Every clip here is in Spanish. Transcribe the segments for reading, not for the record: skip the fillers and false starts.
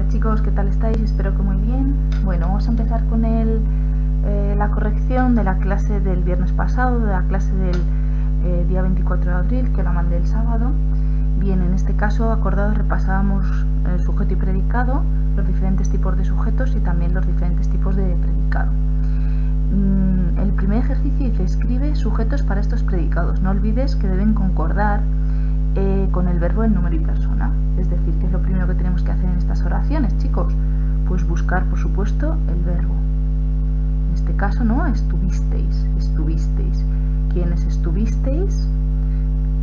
Hola chicos, ¿qué tal estáis? Espero que muy bien. Bueno, vamos a empezar con la corrección de la clase del viernes pasado, de la clase del día 24 de abril, que la mandé el sábado. Bien, en este caso, acordados, repasábamos el sujeto y predicado, los diferentes tipos de sujetos y también los diferentes tipos de predicado. El primer ejercicio dice: escribe sujetos para estos predicados. No olvides que deben concordar con el verbo, el número y persona. Es decir, ¿qué es lo primero que tenemos que hacer en estas oraciones, chicos? Pues buscar, por supuesto, el verbo. En este caso, ¿no? Estuvisteis, estuvisteis. ¿Quiénes estuvisteis?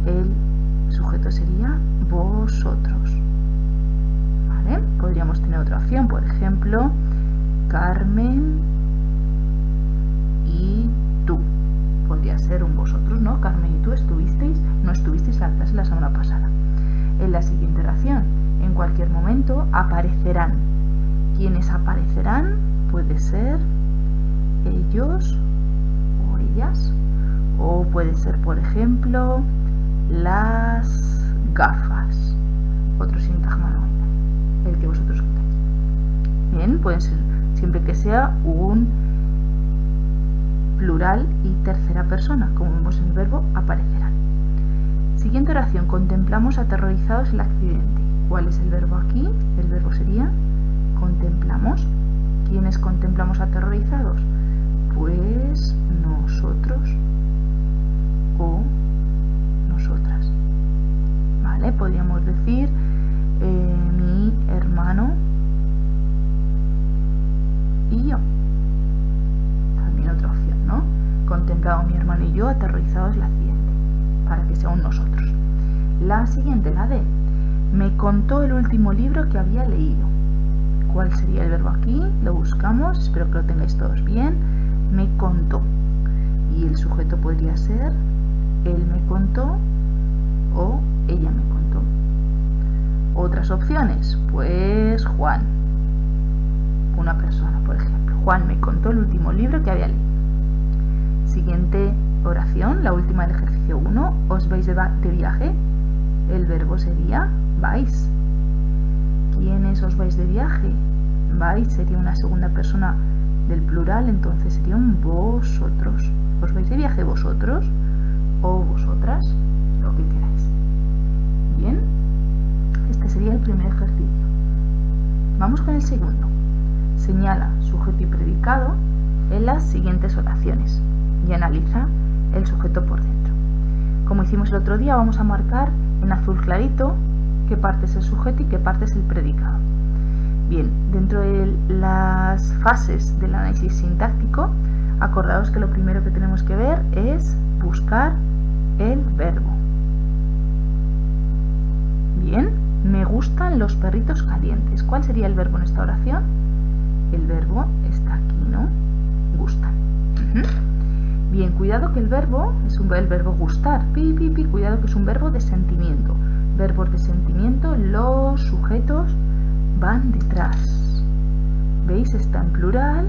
El sujeto sería vosotros. ¿Vale? Podríamos tener otra opción, por ejemplo, Carmen y tú. Podría ser un vosotros, ¿no? Carmen y tú estuvisteis, no estuvisteis en la clase la semana pasada. En la siguiente oración, en cualquier momento aparecerán. ¿Quiénes aparecerán? Puede ser ellos o ellas, o puede ser, por ejemplo, las gafas. Otro sintagma nominal, el que vosotros queráis. Bien, pueden ser siempre que sea un plural y tercera persona, como vemos en el verbo aparecerán. Siguiente oración: contemplamos aterrorizados el accidente. ¿Cuál es el verbo aquí? El verbo sería contemplamos. ¿Quiénes contemplamos aterrorizados? Pues nosotros o nosotras. ¿Vale? Podríamos decir mi hermano y yo. También otra opción, ¿no? Contemplado mi hermano y yo aterrorizados el accidente, para que sea un nosotros. La siguiente, la D. Me contó el último libro que había leído. ¿Cuál sería el verbo aquí? Lo buscamos, espero que lo tengáis todos bien. Me contó. Y el sujeto podría ser él me contó o ella me contó. Otras opciones, pues Juan. Una persona, por ejemplo. Juan me contó el último libro que había leído. Siguiente oración, la última del ejercicio 1. ¿Os vais de viaje? El verbo sería vais. ¿Quiénes os vais de viaje? Vais sería una segunda persona del plural, entonces sería un vosotros. ¿Os vais de viaje vosotros o vosotras? Lo que queráis. Bien, este sería el primer ejercicio. Vamos con el segundo. Señala sujeto y predicado en las siguientes oraciones y analiza el sujeto por dentro. Como hicimos el otro día, vamos a marcar en azul clarito qué parte es el sujeto y qué parte es el predicado. Bien, dentro de las fases del análisis sintáctico, acordaos que lo primero que tenemos que ver es buscar el verbo. Bien, me gustan los perritos calientes. ¿Cuál sería el verbo en esta oración? El verbo está aquí, ¿no? Gustan. Bien, cuidado que el verbo es el verbo gustar. Cuidado que es un verbo de sentimiento. Verbos de sentimiento, los sujetos van detrás. ¿Veis? Está en plural.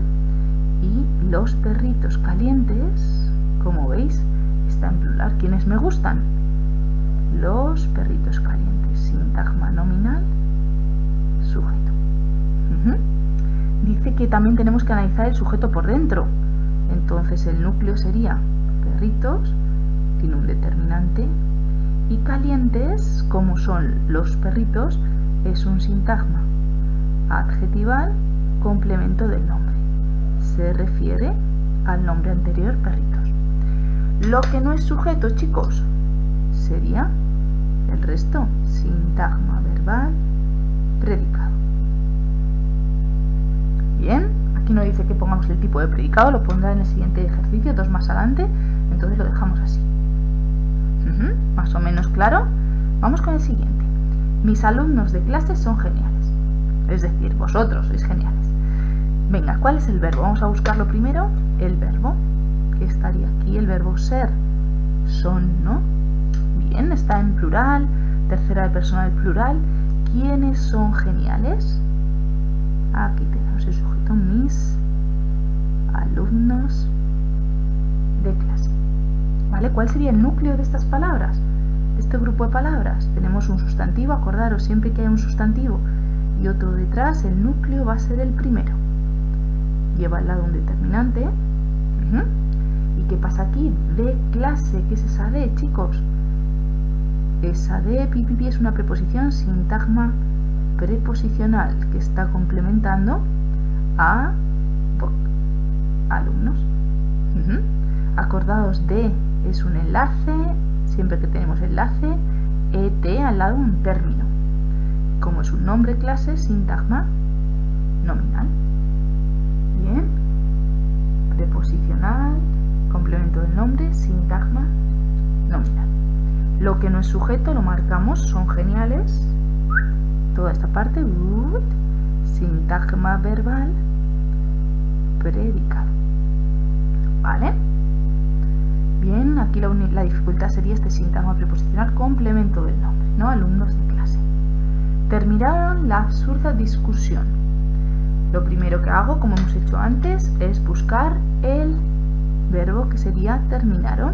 Y los perritos calientes, como veis, está en plural. ¿Quiénes me gustan? Los perritos calientes. Sintagma nominal, sujeto. Dice que también tenemos que analizar el sujeto por dentro. Entonces el núcleo sería perritos, tiene un determinante, y calientes, como son los perritos, es un sintagma adjetival, complemento del nombre. Se refiere al nombre anterior, perritos. Lo que no es sujeto, chicos, sería el resto, sintagma verbal, predicado. Bien, aquí no dice que pongamos el tipo de predicado, lo pondrá en el siguiente ejercicio, 2 más adelante, entonces lo dejamos así. Más o menos claro. Vamos con el siguiente. Mis alumnos de clase son geniales. Es decir, vosotros sois geniales. Venga, ¿cuál es el verbo? Vamos a buscarlo primero. El verbo, que estaría aquí, el verbo ser. Son, ¿no? Bien, está en plural, tercera persona del plural. ¿Quiénes son geniales? Aquí tenemos el sujeto, mis alumnos de clase. ¿Vale? ¿Cuál sería el núcleo de estas palabras? De este grupo de palabras. Tenemos un sustantivo, acordaros, siempre que hay un sustantivo y otro detrás, el núcleo va a ser el primero. Lleva al lado un determinante. ¿Y qué pasa aquí? De clase. ¿Qué es esa de, chicos? Esa de pipipi es una preposición sintagma preposicional que está complementando a alumnos. Acordaos de es un enlace, siempre que tenemos enlace, et al lado un término. Como es un nombre clase, sintagma nominal. Bien, preposicional, complemento del nombre, sintagma nominal. Lo que no es sujeto lo marcamos, son geniales. Toda esta parte, sintagma verbal, predicado. ¿Vale? Bien, aquí la dificultad sería este sintagma preposicional, complemento del nombre, ¿no? Alumnos de clase. Terminaron la absurda discusión. Lo primero que hago, como hemos hecho antes, es buscar el verbo que sería terminaron.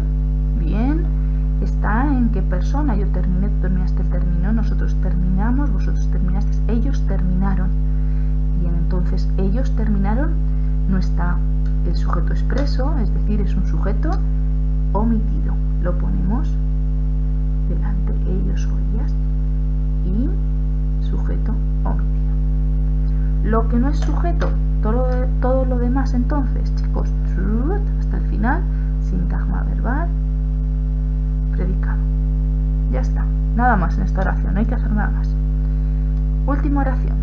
Bien, está en qué persona. Yo terminé, tú terminaste el término, nosotros terminamos, vosotros terminasteis, ellos terminaron. Bien, entonces ellos terminaron, no está el sujeto expreso, es decir, es un sujeto omitido. Lo ponemos delante, ellos o ellas, y sujeto omitido. Lo que no es sujeto, todo lo demás entonces, chicos, hasta el final, sintagma verbal, predicado. Ya está, nada más en esta oración, no hay que hacer nada más. Última oración.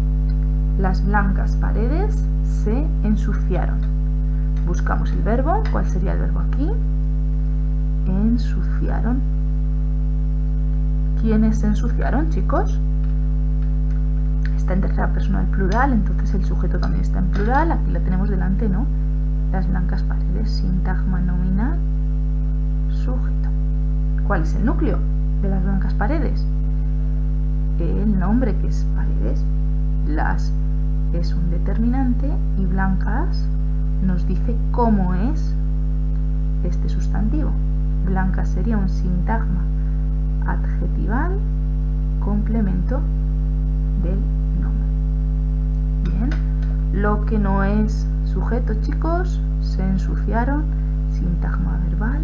Las blancas paredes se ensuciaron. Buscamos el verbo. ¿Cuál sería el verbo aquí? Ensuciaron. ¿Quiénes se ensuciaron, chicos? Está en tercera persona del plural, entonces el sujeto también está en plural. Aquí la tenemos delante, ¿no? Las blancas paredes, sintagma nominal, sujeto. ¿Cuál es el núcleo de las blancas paredes? El nombre, que es paredes. Las es un determinante y blancas nos dice cómo es este sustantivo. Blancas sería un sintagma adjetival, complemento del nombre. Bien, lo que no es sujeto, chicos, se ensuciaron, sintagma verbal,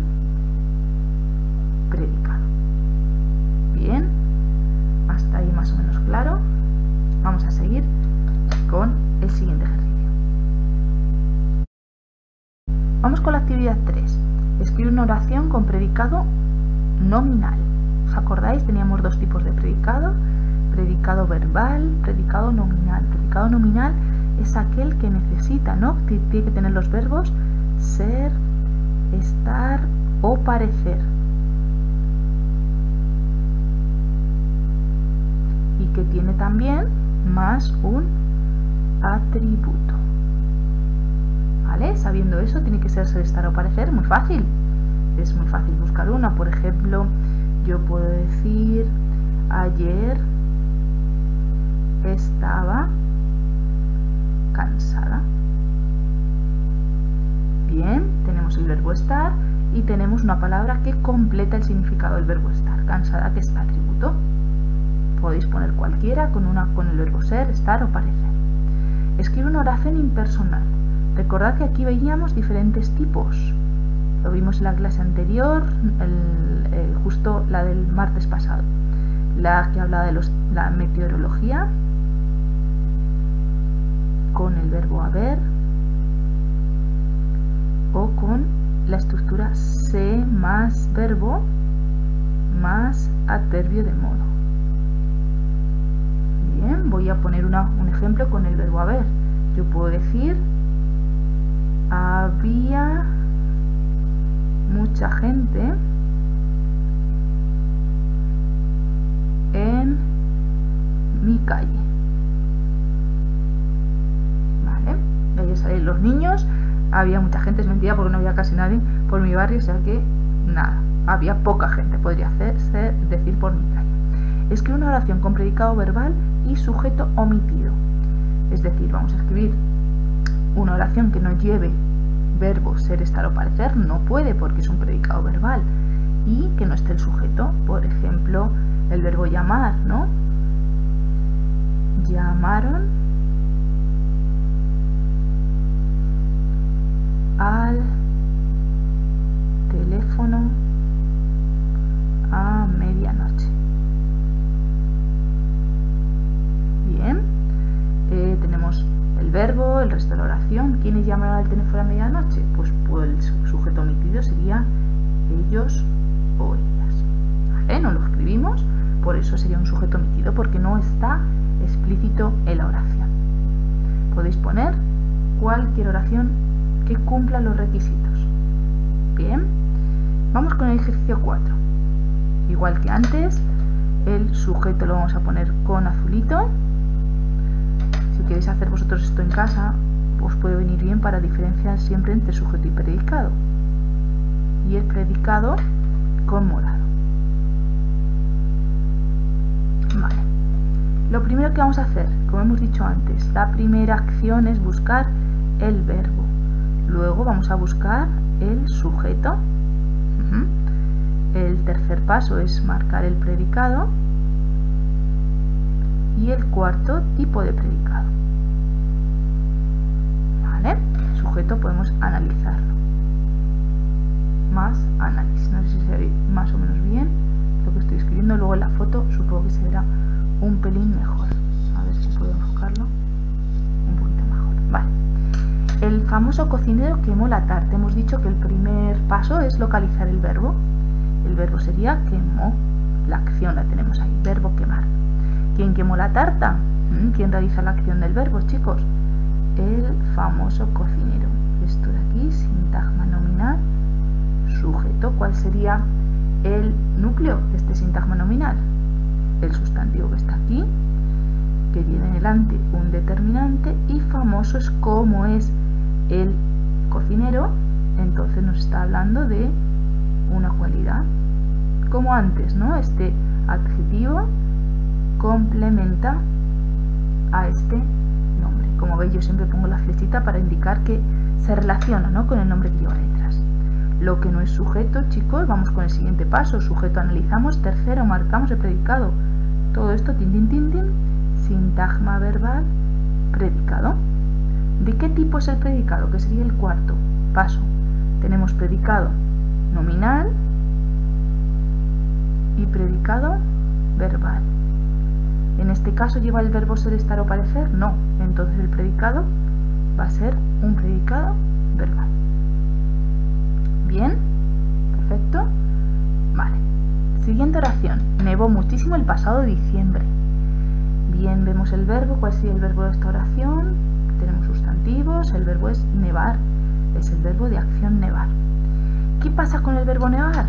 predicado. Bien, hasta ahí más o menos claro. Vamos a seguir con el siguiente ejercicio. Vamos con la actividad 3. Escribe una oración con predicado nominal. ¿Os acordáis? Teníamos dos tipos de predicado. Predicado verbal, predicado nominal. Predicado nominal es aquel que necesita, ¿no? Tiene que tener los verbos ser, estar o parecer. Y que tiene también más un atributo. ¿Vale? Sabiendo eso, tiene que ser, estar o parecer. Muy fácil. Es muy fácil buscar una. Por ejemplo, yo puedo decir ayer estaba cansada. Bien, tenemos el verbo estar y tenemos una palabra que completa el significado del verbo estar. Cansada, que es atributo. Podéis poner cualquiera con el verbo ser, estar o parecer. Escribe una oración impersonal. Recordad que aquí veíamos diferentes tipos. Lo vimos en la clase anterior, justo la del martes pasado. La que hablaba de la meteorología, con el verbo haber, o con la estructura se más verbo más adverbio de modo. Bien, voy a poner un ejemplo con el verbo haber. Yo puedo decir había mucha gente en mi calle. Vale, ahí salen los niños. Había mucha gente, es mentira porque no había casi nadie por mi barrio, o sea que nada, había poca gente, podría decir por mi calle. Escribe una oración con predicado verbal y sujeto omitido. Es decir, vamos a escribir una oración que no lleve verbo ser, estar o parecer. No puede porque es un predicado verbal. Y que no esté el sujeto. Por ejemplo, el verbo llamar, ¿no? llamaron al teléfono a medianoche. Bien, tenemos el verbo, el resto de la oración. ¿Quiénes llamaron al teléfono a medianoche? Pues el sujeto omitido sería ellos o ellas. ¿Vale? No lo escribimos, por eso sería un sujeto omitido, porque no está explícito en la oración. Podéis poner cualquier oración que cumpla los requisitos. Bien, vamos con el ejercicio 4. Igual que antes, el sujeto lo vamos a poner con azulito. Si queréis hacer vosotros esto en casa, os puede venir bien para diferenciar siempre entre sujeto y predicado. Y el predicado con morado. Vale. Lo primero que vamos a hacer, como hemos dicho antes, la primera acción es buscar el verbo. Luego vamos a buscar el sujeto. El tercer paso es marcar el predicado. Y el cuarto, tipo de predicado. ¿Vale? Sujeto podemos analizarlo. Más análisis. No sé si se ve más o menos bien lo que estoy escribiendo. Luego en la foto supongo que se verá un pelín mejor. A ver si puedo enfocarlo un poquito mejor. Vale. El famoso cocinero quemó la tarta. Hemos dicho que el primer paso es localizar el verbo. El verbo sería quemó. La acción la tenemos ahí. Verbo quemar. ¿Quién quemó la tarta? ¿Quién realiza la acción del verbo, chicos? El famoso cocinero. Esto de aquí, sintagma nominal, sujeto. ¿Cuál sería el núcleo de este sintagma nominal? El sustantivo que está aquí, que tiene delante un determinante, y famoso es como es el cocinero, entonces nos está hablando de una cualidad. Como antes, ¿no? Este adjetivo complementa a este nombre. Como veis, yo siempre pongo la flechita para indicar que se relaciona, ¿no?, con el nombre que lleva detrás. Lo que no es sujeto, chicos, vamos con el siguiente paso. Sujeto analizamos, tercero marcamos el predicado. Todo esto, tin, tin, tin, tin, sintagma verbal, predicado. ¿De qué tipo es el predicado? Que sería el cuarto paso. Tenemos predicado nominal y predicado verbal. En este caso, ¿lleva el verbo ser, estar o parecer? No. Entonces el predicado va a ser un predicado verbal. Bien, perfecto. Vale. Siguiente oración. Nevó muchísimo el pasado diciembre. Bien, vemos el verbo. ¿Cuál sería el verbo de esta oración? Tenemos sustantivos. El verbo es nevar. Es el verbo de acción nevar. ¿Qué pasa con el verbo nevar?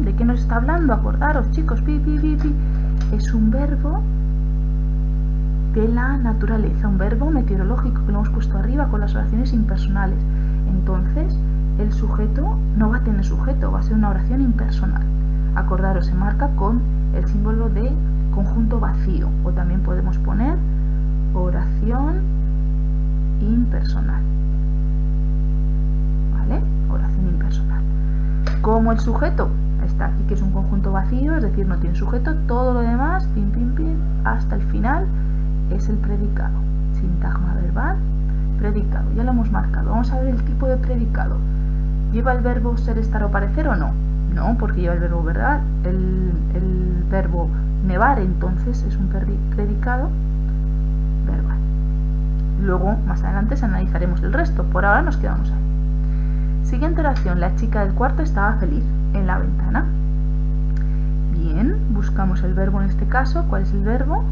¿De qué nos está hablando? Acordaros, chicos. Es un verbo de la naturaleza, un verbo meteorológico que lo hemos puesto arriba con las oraciones impersonales. Entonces, el sujeto no va a tener sujeto, va a ser una oración impersonal. Acordaros, se marca con el símbolo de conjunto vacío, o también podemos poner oración impersonal. ¿Vale? Oración impersonal. Como el sujeto está aquí, que es un conjunto vacío, es decir, no tiene sujeto, todo lo demás, pim, pim, pim, hasta el final es el predicado. Sintagma verbal, predicado. Ya lo hemos marcado. Vamos a ver el tipo de predicado. ¿Lleva el verbo ser, estar o parecer o no? No, porque lleva el verbo verbal, el verbo nevar, entonces es un predicado verbal. Luego, más adelante, analizaremos el resto. Por ahora nos quedamos ahí. Siguiente oración. La chica del cuarto estaba feliz en la ventana. Bien, buscamos el verbo en este caso. ¿Cuál es el verbo?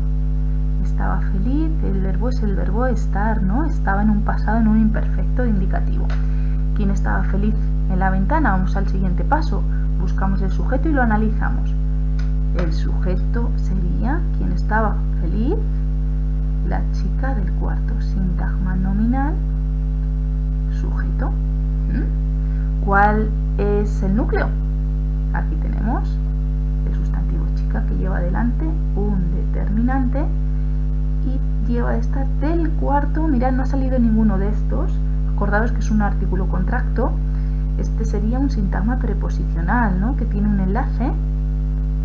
Estaba feliz. El verbo es el verbo estar, ¿no? Estaba en un pasado, en un imperfecto indicativo. ¿Quién estaba feliz en la ventana? Vamos al siguiente paso. Buscamos el sujeto y lo analizamos. El sujeto sería quien estaba feliz, la chica del cuarto. Sintagma nominal, sujeto. ¿Cuál es el núcleo? Aquí tenemos el sustantivo chica, que lleva delante un determinante y lleva a estar del cuarto. Mirad, no ha salido ninguno de estos. Acordaros que es un artículo contracto. Este sería un sintagma preposicional, ¿no?, que tiene un enlace,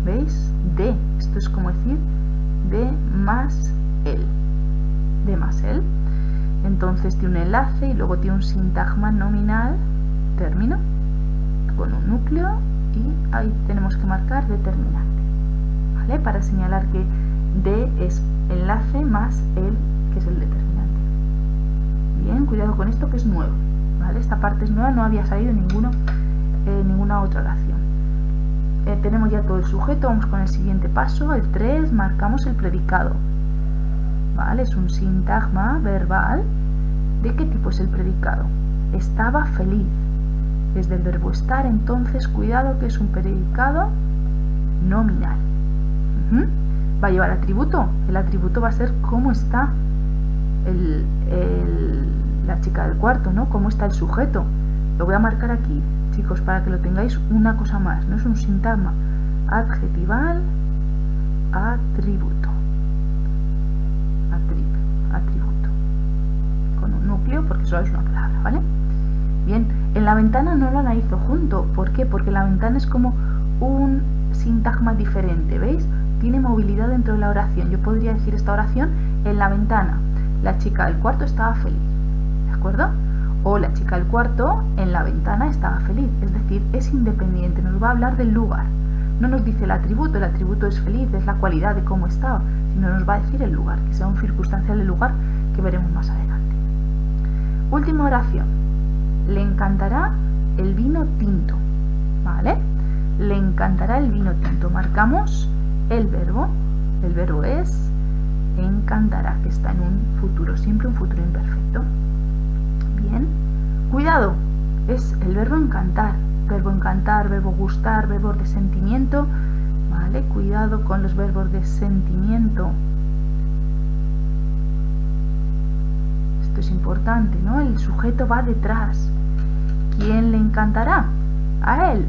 ¿veis? De. Esto es como decir de más él. De más él. Entonces tiene un enlace y luego tiene un sintagma nominal, término, con un núcleo y ahí tenemos que marcar determinante, ¿vale? Para señalar que de es enlace más el, que es el determinante. Bien, cuidado con esto que es nuevo, ¿vale? Esta parte es nueva, no había salido en ninguna otra oración. Tenemos ya todo el sujeto, vamos con el siguiente paso, el 3, marcamos el predicado. ¿Vale? Es un sintagma verbal. ¿De qué tipo es el predicado? Estaba feliz. Es del verbo estar, entonces cuidado que es un predicado nominal. ¿Va a llevar atributo? El atributo va a ser cómo está la chica del cuarto, ¿no? Cómo está el sujeto. Lo voy a marcar aquí, chicos, para que lo tengáis una cosa más. No es un sintagma adjetival, atributo. Atributo con un núcleo porque solo es una palabra, ¿vale? Bien, en la ventana no lo analizo junto. ¿Por qué? Porque la ventana es como un sintagma diferente, ¿veis? Tiene movilidad dentro de la oración. Yo podría decir esta oración: en la ventana la chica del cuarto estaba feliz, ¿de acuerdo? O la chica del cuarto en la ventana estaba feliz, es decir, es independiente, nos va a hablar del lugar. No nos dice el atributo es feliz, es la cualidad de cómo estaba, sino nos va a decir el lugar, que sea un circunstancial del lugar que veremos más adelante. Última oración. Le encantará el vino tinto, ¿vale? Le encantará el vino tinto. Marcamos el verbo es encantará, que está en un futuro, siempre un futuro imperfecto. Bien, cuidado, es el verbo encantar, verbo gustar, verbos de sentimiento, ¿vale? Cuidado con los verbos de sentimiento. Esto es importante, ¿no? El sujeto va detrás. ¿Quién le encantará? A él.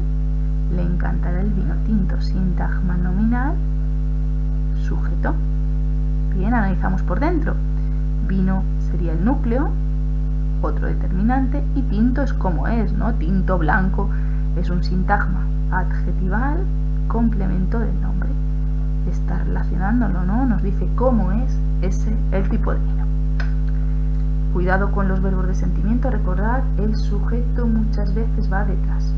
Le encantará el vino tinto. Sintagma nominal, sujeto. Bien, analizamos por dentro. Vino sería el núcleo, otro determinante, y tinto es como es, ¿no? Tinto, blanco, es un sintagma adjetival, complemento del nombre. Está relacionándolo, ¿no? Nos dice cómo es el tipo de vino. Cuidado con los verbos de sentimiento, recordad, el sujeto muchas veces va detrás.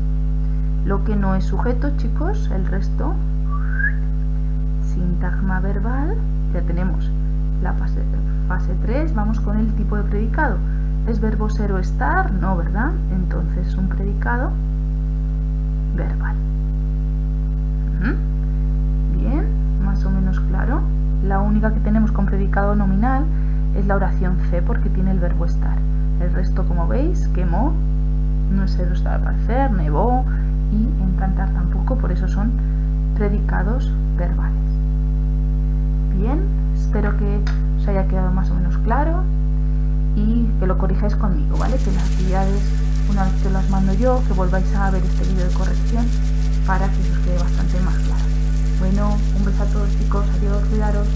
Lo que no es sujeto, chicos, el resto, sintagma verbal, ya tenemos la fase 3, vamos con el tipo de predicado. ¿Es verbo ser o estar? No, ¿verdad? Entonces es un predicado verbal. Bien, más o menos claro. La única que tenemos con predicado nominal es la oración C, porque tiene el verbo estar. El resto, como veis, quemó, no es ser o estar al parecer, nevó, y encantar tampoco, por eso son predicados verbales. Bien, espero que os haya quedado más o menos claro y que lo corrijáis conmigo, ¿vale? Que las actividades, una vez que las mando yo, que volváis a ver este vídeo de corrección para que os quede bastante más claro. Bueno, un beso a todos, chicos, adiós, cuidaros.